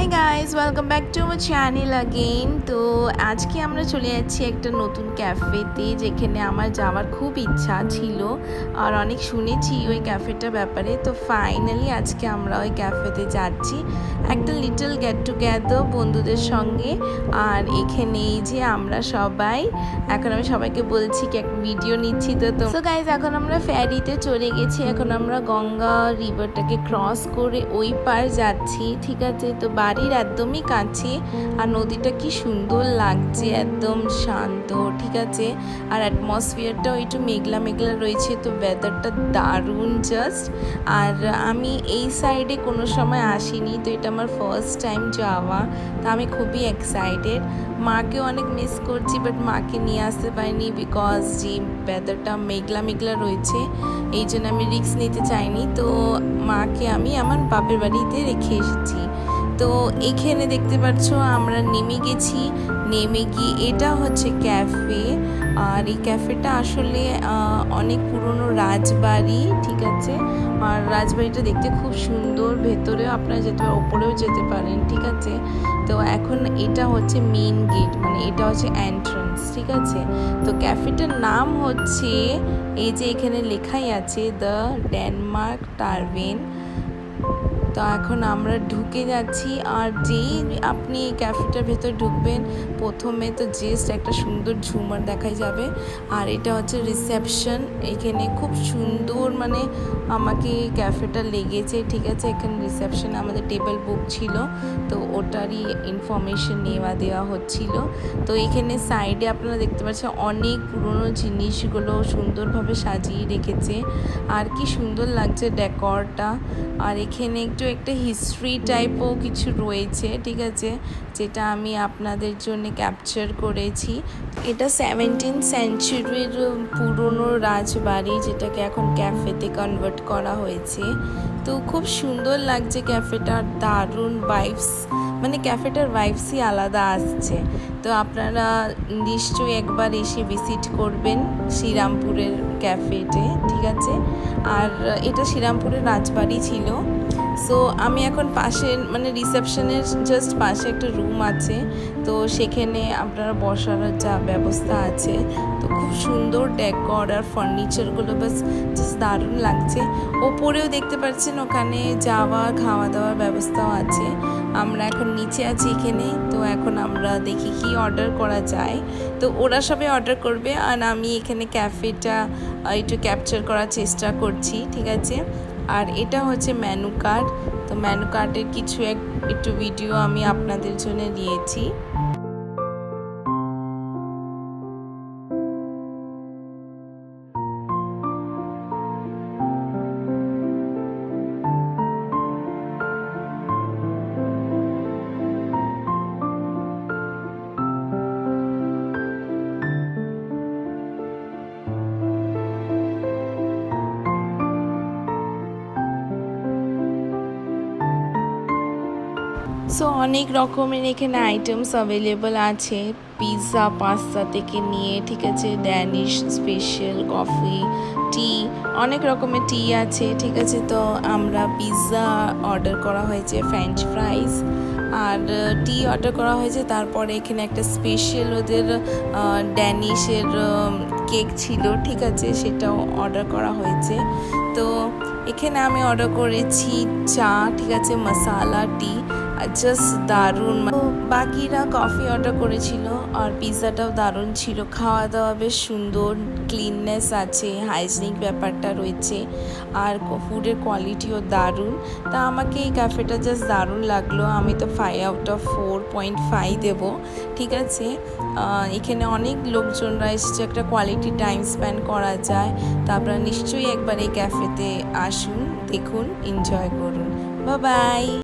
Hi guys, welcome back to my channel again. তো আজকে আমরা চলে যাচ্ছি একটা নতুন ক্যাফেতে, যেখানে আমার যাওয়ার খুব ইচ্ছা ছিল আর অনেক শুনেছি ওই ক্যাফেটার ব্যাপারে। তো ফাইনালি আজকে আমরা ওই ক্যাফেতে যাচ্ছি, একটা লিটল গেট টুগেদার বন্ধুদের সঙ্গে। আর এখানে এই যে আমরা সবাই, এখন আমি সবাইকে বলছি কি একটা ভিডিও নিচ্ছি। তো গাইজ, এখন আমরা ফেরিতে চলে গেছি, এখন আমরা গঙ্গা রিভারটাকে ক্রস করে ওই পার যাচ্ছি, ঠিক আছে। তো বাড়ির একদমই কাছে, আর নদীটা কি সুন্দর লাগছে, একদম শান্ত, ঠিক আছে। আর অ্যাটমসফিয়ারটাও একটু মেঘলা মেঘলা রয়েছে, তো ওয়েদারটা দারুণ জাস্ট। আর আমি এই সাইডে কোনো সময় আসিনি, তো এটা আমার ফার্স্ট টাইম যাওয়া, তো আমি খুবই এক্সাইটেড। মাকেও অনেক মিস করছি, বাট মাকে নিয়ে আসতে পারিনি বিকজ যে ওয়েদারটা মেঘলা মেঘলা রয়েছে, এই জন্য আমি রিস্ক নিতে চাইনি। তো মাকে আমি আমার বাপের বাড়িতে রেখে এসেছি। তো এখানে দেখতে পাচ্ছ আমরা নেমে গেছি, নেমে গিয়ে এটা হচ্ছে ক্যাফে। আর এই ক্যাফেটা আসলে অনেক পুরনো রাজবাড়ি, ঠিক আছে। আর রাজবাড়িটা দেখতে খুব সুন্দর, ভেতরেও আপনারা যেতে পারেন, ওপরেও যেতে পারেন, ঠিক আছে। তো এখন এটা হচ্ছে মেন গেট, মানে এটা হচ্ছে এন্ট্রান্স, ঠিক আছে। তো ক্যাফেটার নাম হচ্ছে, এই যে এখানে লেখাই আছে দ্য ডেনমার্ক টারভেন। তো এখন আমরা ঢুকে যাচ্ছি, আর যেই আপনি ক্যাফেটার ভেতর ঢুকবেন, প্রথমে তো জাস্ট একটা সুন্দর ঝুমার দেখাই যাবে। আর এটা হচ্ছে রিসেপশন, এখানে খুব সুন্দর মানে আমাকে ক্যাফেটা লেগেছে, ঠিক আছে। এখানে রিসেপশনে আমাদের টেবিল বুক ছিল, তো ওটারই ইনফরমেশন দেওয়া হচ্ছিল। তো এখানে সাইডে আপনারা দেখতে পাচ্ছেন অনেক পুরনো জিনিসগুলো সুন্দরভাবে সাজিয়ে রেখেছে, আর কি সুন্দর লাগছে ডেকরটা। আর এখানে একটু একটা হিস্ট্রি টাইপও কিছু রয়েছে, ঠিক আছে, যেটা আমি আপনাদের জন্য ক্যাপচার করেছি। এটা 17th সেঞ্চুরির পুরনো রাজবাড়ি, যেটাকে এখন ক্যাফেতে কনভার্ট করা হয়েছে। তো খুব সুন্দর লাগছে ক্যাফেটার, দারুণ ভাইবস, মানে ক্যাফেটার ভাইবসই আলাদা আসছে। তো আপনারা নিশ্চয়ই একবার এসে ভিজিট করবেন শ্রীরামপুরের ক্যাফেতে, ঠিক আছে। আর এটা শ্রীরামপুরের রাজবাড়ি ছিল। সো আমি এখন পাশে, মানে রিসেপশনের জাস্ট পাশে একটা রুম আছে, তো সেখানে আপনারা বসার যা ব্যবস্থা আছে। তো খুব সুন্দর ডেকর আর ফার্নিচারগুলো বাস জাস্ট দারুণ লাগছে। ওপরেও দেখতে পাচ্ছেন ওখানে যাওয়া খাওয়া দাওয়ার ব্যবস্থাও আছে। আমরা এখন নিচে আছি এখানে, তো এখন আমরা দেখি কি অর্ডার করা যায়। তো ওরা সবাই অর্ডার করবে, আর আমি এখানে ক্যাফেটা একটু ক্যাপচার করার চেষ্টা করছি, ঠিক আছে। আর এটা হচ্ছে মেনু কার্ড, তো মেনু কার্ডের কিছু একটু ভিডিও আমি আপনাদের জন্য নিয়েছি। সো অনেক রকমের এখানে আইটেমস অ্যাভেলেবল আছে, পিৎজা পাস্তা থেকে নিয়ে, ঠিক আছে, ড্যানিশ স্পেশাল কফি, টি, অনেক রকমের টি আছে, ঠিক আছে। তো আমরা পিৎজা অর্ডার করা হয়েছে, ফ্রেঞ্চ ফ্রাইজ আর টি অর্ডার করা হয়েছে। তারপরে এখানে একটা স্পেশাল ওদের ড্যানিশের কেক ছিল, ঠিক আছে, সেটাও অর্ডার করা হয়েছে। তো এখানে আমি অর্ডার করেছি চা, ঠিক আছে, মশালা টি, জাস্ট দারুণ। বাকিরা কফি অর্ডার করেছিল, আর পিৎজাটাও দারুণ ছিল। খাওয়া দাওয়া বেশ সুন্দর, ক্লিননেস আছে, হাইজিনিক ব্যাপারটা রয়েছে, আর ফুডের কোয়ালিটিও দারুণ। তা আমাকে এই ক্যাফেটা জাস্ট দারুণ লাগলো, আমি তো 5/4.5 দেবো, ঠিক আছে। এখানে অনেক লোকজনরা এসেছে, একটা কোয়ালিটি টাইম স্পেন্ড করা যায়। তো আপনারা নিশ্চয়ই একবার এই ক্যাফেতে আসুন, দেখুন, এনজয় করুন। Bye bye.